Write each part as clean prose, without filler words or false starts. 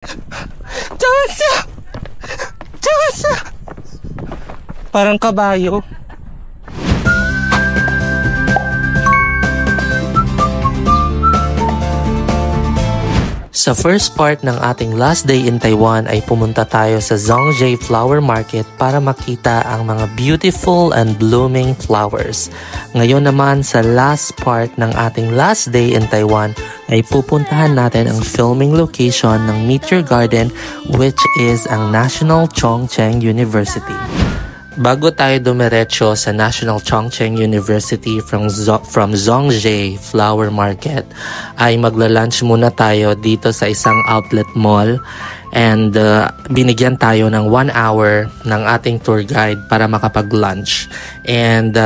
Tawasa! Tawasa! Parang kabayo. Sa first part ng ating last day in Taiwan ay pumunta tayo sa Zhongzhei Flower Market para makita ang mga beautiful and blooming flowers. Ngayon naman sa last part ng ating last day in Taiwan ay pupuntahan natin ang filming location ng Meteor Garden, which is ang National Chongqing University. Bago tayo dumiretso sa National Chongqing University from Zhongzhei Flower Market, ay magla-lunch muna tayo dito sa isang outlet mall, and binigyan tayo ng 1 hour ng ating tour guide para makapag-lunch. And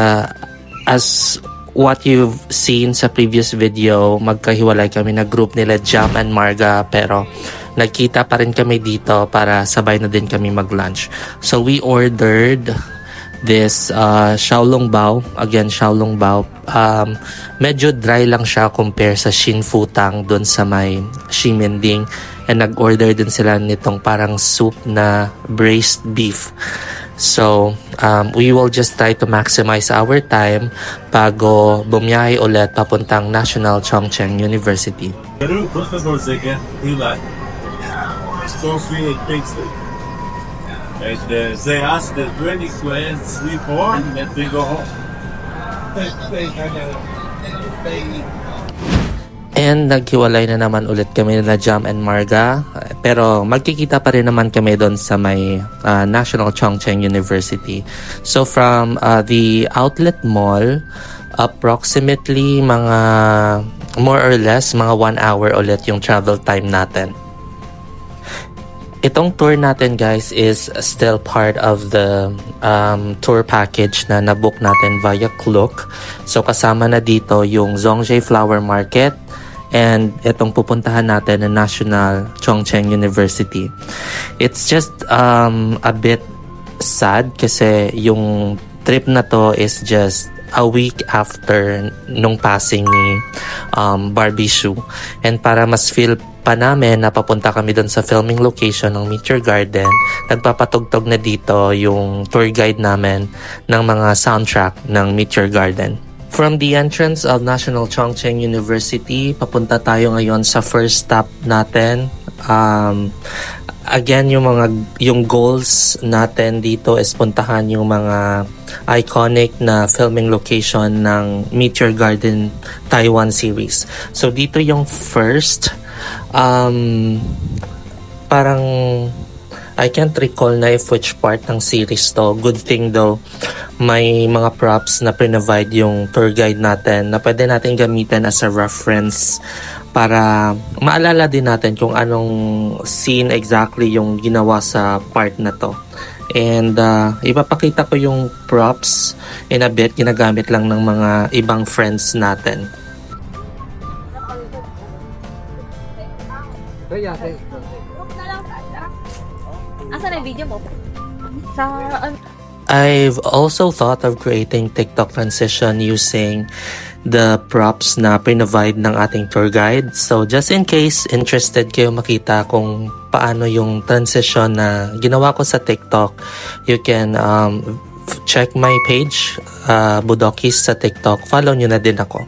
as what you've seen sa previous video, magkahiwalay kami na group nila Jam and Marga, pero nagkita pa rin kami dito para sabay na din kami mag-lunch. So we ordered this Xiaolong Bao. Again, Xiaolong Bao. Medyo dry lang siya compare sa Shin Futang dun sa may Ximending. And nag-order din sila nitong parang soup na braised beef. So, we will just try to maximize our time bago bumiyahe ulit papuntang National Chongqing University. So free and takes it. And they ask the 20 questions, sleep on, and they go home. And naghiwalay na naman ulit kami na Jam and Marga. Pero magkikita pa rin naman kami doon sa may National Chongqing University. So from the outlet mall, approximately mga more or less mga 1 hour ulit yung travel time natin. Itong tour natin guys is still part of the tour package na nabook natin via Klook. So kasama na dito yung Zhongzhei Flower Market and itong pupuntahan natin na National Chongqing University. It's just a bit sad kasi yung trip na to is just a week after nung passing ni Barbie Hsu. And para mas feel pa namin na papunta kami doon sa filming location ng Meteor Garden, nagpapatugtog na dito yung tour guide namin ng mga soundtrack ng Meteor Garden. From the entrance of National Chongqing University, papunta tayo ngayon sa first stop natin. Again, yung goals natin dito is puntahan yung mga iconic na filming location ng Meteor Garden Taiwan series. So dito yung first, parang I can't recall na if which part ng series to. Good thing though, may mga props na provide yung tour guide natin na pwede natin gamitin as a reference para maalala din natin kung anong scene exactly yung ginawa sa part na to. And ipapakita ko yung props in a bit, ginagamit lang ng mga ibang friends natin. I've also thought of creating TikTok transition using the props na provide ng ating tour guide. So just in case interested kayo makita kung paano yung transition na ginawa ko sa TikTok, you can check my page, Budokis sa TikTok. Follow nyo na din ako.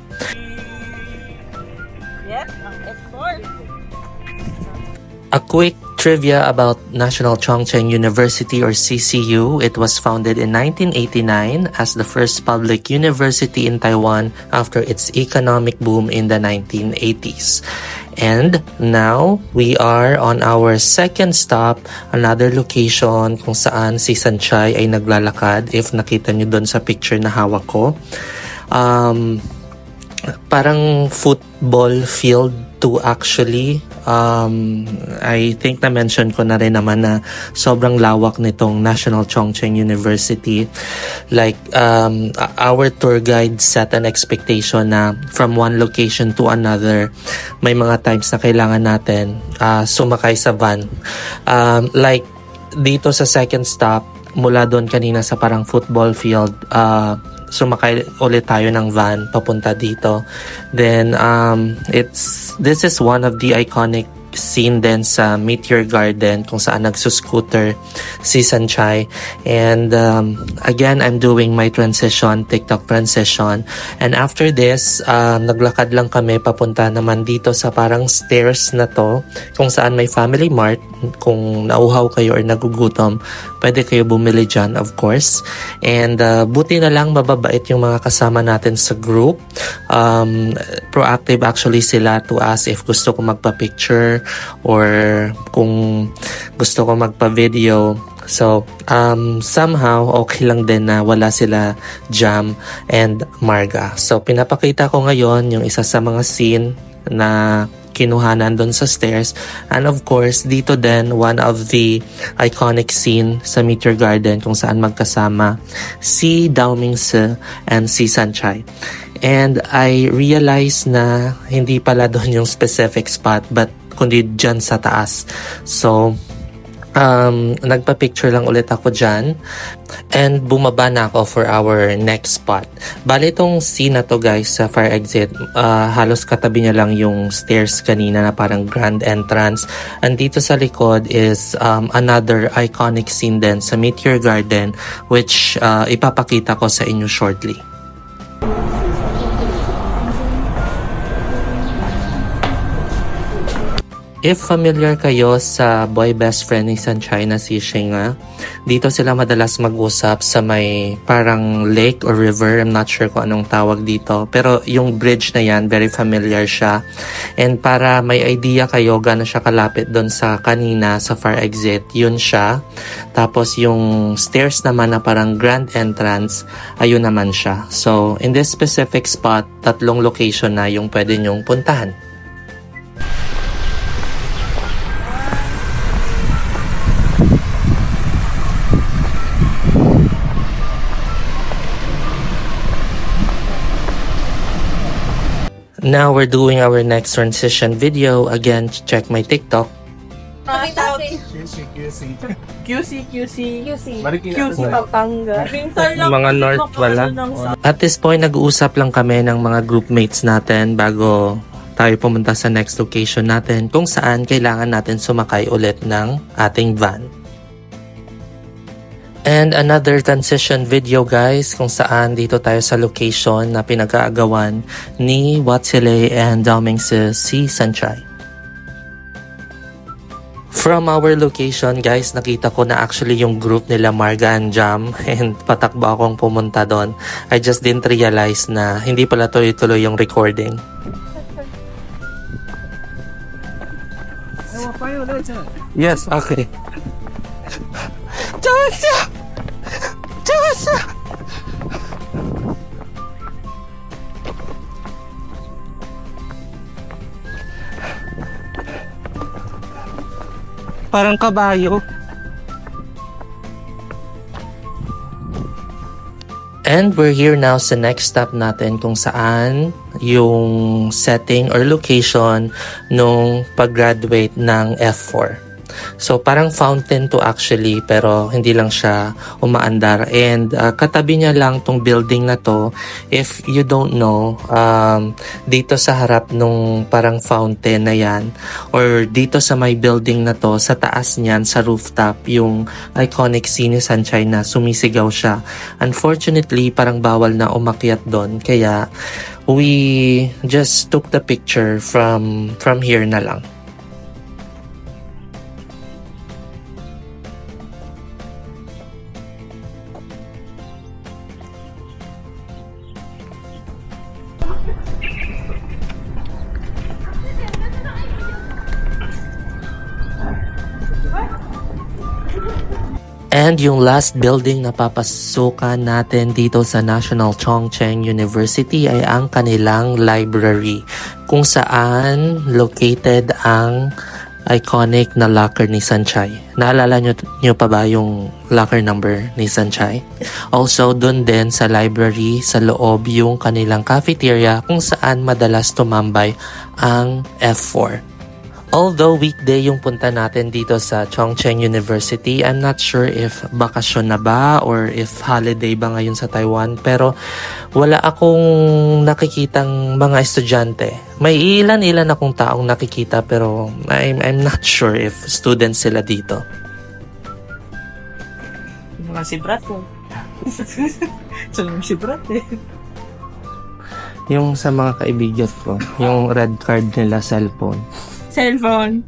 A quick trivia about National Chongqing University or CCU. It was founded in 1989 as the first public university in Taiwan after its economic boom in the 1980s. And now we are on our second stop, another location kung saan si Sanchay ay naglalakad. If nakita nyo doon sa picture na hawak ko. Parang football field to actually. I think na-mention ko na rin naman na sobrang lawak nitong National Chongqing University. Like, our tour guide set an expectation na from one location to another, may mga times na kailangan natin sumakay sa van. Like, dito sa second stop, mula doon kanina sa parang football field, sumakay ulit tayo ng van papunta dito. Then this is one of the iconic scene din sa Meteor Garden kung saan nagsuscooter si Sanchay. And again, I'm doing my TikTok transition. And after this, naglakad lang kami papunta naman dito sa parang stairs na to kung saan may Family Mart. Kung nauhaw kayo or nagugutom, pwede kayo bumili dyan, of course. And buti na lang mababait yung mga kasama natin sa group. Proactive actually sila to ask if gusto ko magpa-picture or kung gusto ko magpa-video. So, somehow, okay lang din na wala sila Jam and Marga. So, pinapakita ko ngayon yung isa sa mga scene na kinuhanan doon sa stairs. And of course, dito din, one of the iconic scene sa Meteor Garden kung saan magkasama si Dao Mingse and si Sanchay. And I realized na hindi pala doon yung specific spot but kundi dyan sa taas. So, nagpa-picture lang ulit ako dyan and bumaba na ako for our next spot. Bali itong scene na to guys sa fire exit, halos katabi niya lang yung stairs kanina na parang grand entrance. And dito sa likod is another iconic scene din sa Meteor Garden which ipapakita ko sa inyo shortly. If familiar kayo sa boy best friend ni Sanchay na si Shinga, dito sila madalas mag-usap sa may parang lake or river. I'm not sure kung anong tawag dito. Pero yung bridge na yan, very familiar siya. And para may idea kayo gano'n siya kalapit doon sa kanina sa fire exit, yun siya. Tapos yung stairs naman na parang grand entrance, ayun naman siya. So in this specific spot, 3 location na yung pwede nyong puntahan. Now we're doing our next transition video. Again, check my TikTok. QC Pampanga. Mga North wala. At this point, nag-uusap lang kami ng mga groupmates natin bago tayo pumunta sa next location natin kung saan kailangan natin sumakay ulit ng ating van. And another transition video guys kung saan dito tayo sa location na pinag-aagawan ni Watsile and Dao Mingse si Sanchay. From our location guys, nakita ko na actually yung group nila Marga and Jam and patakbo akong pumunta doon. I just didn't realize na hindi pala tuloy-tuloy yung recording. Yes, okay. Parang kabayo. And we're here now sa next stop natin kung saan yung setting or location nung pag-graduate ng F4. So parang fountain to actually pero hindi lang siya umaandar. And katabi niya lang tong building na to. If you don't know, dito sa harap nung parang fountain na yan or dito sa may building na to, sa taas niyan, sa rooftop, yung iconic scene ni Sanchay na sumisigaw siya. Unfortunately, parang bawal na umakyat doon. Kaya we just took the picture from here na lang. And yung last building na papasukan natin dito sa National Chongqing University ay ang kanilang library kung saan located ang iconic na locker ni Sanchay. Naalala nyo pa ba yung locker number ni Sanchay? Also, dun din sa library, sa loob yung kanilang cafeteria kung saan madalas tumambay ang F4. Although weekday yung punta natin dito sa Chongqing University, I'm not sure if bakasyon na ba or if holiday ba ngayon sa Taiwan. Pero wala akong nakikitang mga estudyante. May ilan-ilan akong taong nakikita pero I'm not sure if students sila dito. Mga si Brat ko. Si Brat eh. Yung sa mga kaibigan ko, yung red card nila cellphone. Cellphone.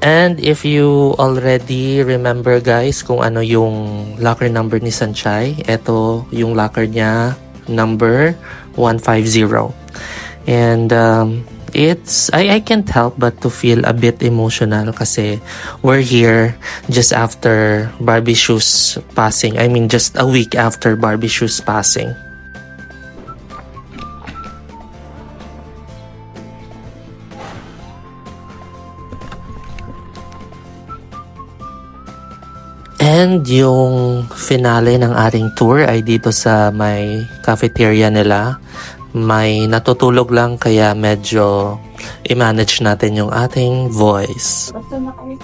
And if you already remember guys kung ano yung locker number ni Sanchay, ito yung locker niya, number 150. And I can't help but to feel a bit emotional kasi we're here just after Barbie Shoes passing. I mean, just a week after Barbie Shoes passing. And yung finale ng ating tour ay dito sa may cafeteria nila. May natutulog lang kaya medyo i-manage natin yung ating voice. Basta na kami.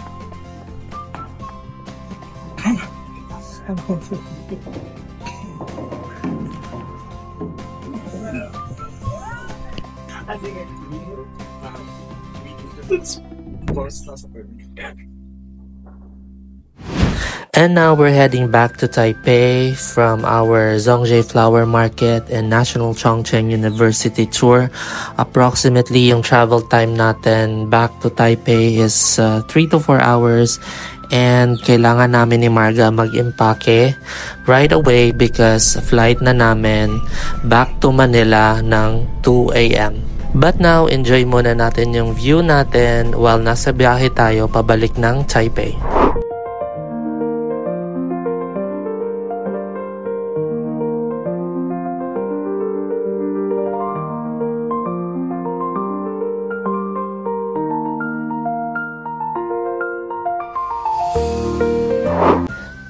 And now we're heading back to Taipei from our Zhongzhei Flower Market and National Chongqing University tour. Approximately yung travel time natin back to Taipei is 3 to 4 hours. And kailangan namin ni Marga mag-impake right away because flight na namin back to Manila ng 2 a.m. But now, enjoy muna natin yung view natin while nasa biyahe tayo pabalik ng Taipei.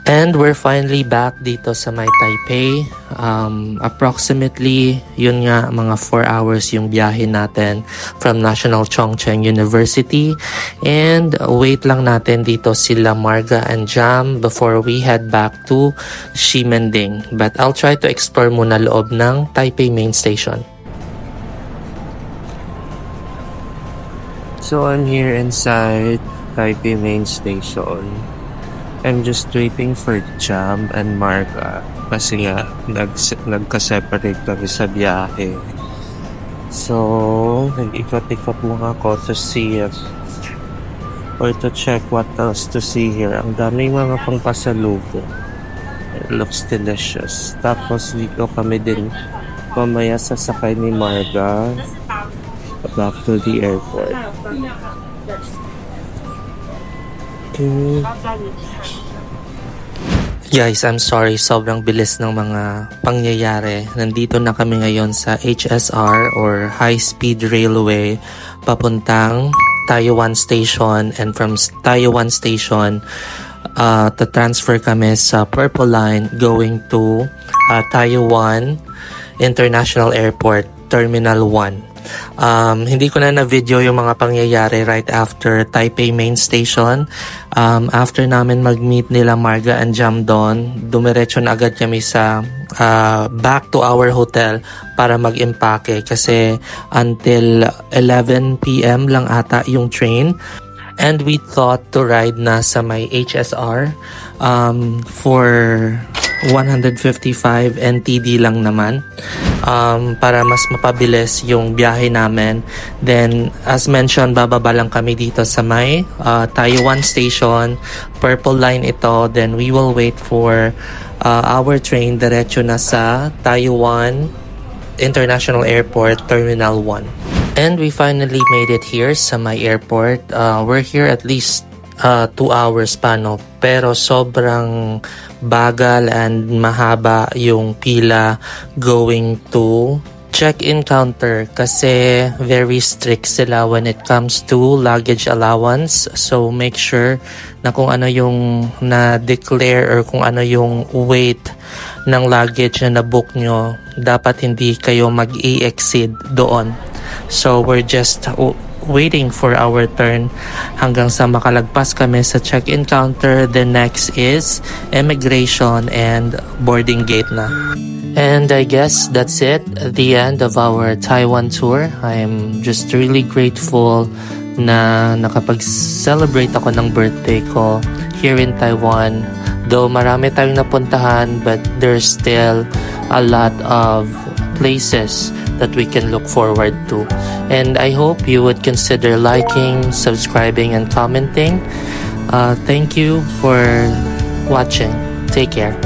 And we're finally back dito sa may Taipei. Approximately, yun nga, mga 4 hours yung biyahe natin from National Chongqing University. And wait lang natin dito sila Marga and Jam before we head back to Ximending. But I'll try to explore muna loob ng Taipei Main Station. So I'm here inside Taipei Main Station. I'm just waiting for Jam and Marga kasi nga nagka-separate kami sa biyahe. So, nag-ikot-ikot muna ako to see or to check what else to see here. Ang daming mga pangpasalubong. It looks delicious. Tapos dito kami din mamaya sasakay ni Marga back to the airport. Okay. Guys, I'm sorry. Sobrang bilis ng mga pangyayari. Nandito na kami ngayon sa HSR or High Speed Railway papuntang Taiwan Station, and from Taiwan Station transfer kami sa Purple Line going to Taiwan International Airport Terminal 1. Hindi ko na video yung mga pangyayari right after Taipei Main Station. After namin mag-meet nila Marga and Jam doon, dumiretso na agad kami sa back to our hotel para mag-impake kasi until 11 p.m. lang ata yung train. And we thought to ride na sa may HSR for 155 NTD lang naman para mas mapabilis yung biyahe namin. Then as mentioned, bababa lang kami dito sa may Taiwan Station, Purple Line ito. Then we will wait for our train diretso na sa Taiwan International Airport Terminal 1. And we finally made it here sa my airport. We're here at least 2 hours pa, no? Pero sobrang bagal and mahaba yung pila going to check-in counter kasi very strict sila when it comes to luggage allowance. So make sure na kung ano yung na-declare or kung ano yung weight ng luggage na na-book nyo, dapat hindi kayo mag-i-exceed doon. So we're just waiting for our turn hanggang sa makalagpas kami sa check-in counter. The next is immigration and boarding gate na. And I guess that's it, the end of our Taiwan tour. I'm just really grateful na nakapag-celebrate ako ng birthday ko here in Taiwan. Though marami tayong napuntahan, but there's still a lot of places that we can look forward to. And I hope you would consider liking, subscribing, and commenting. Thank you for watching. Take care.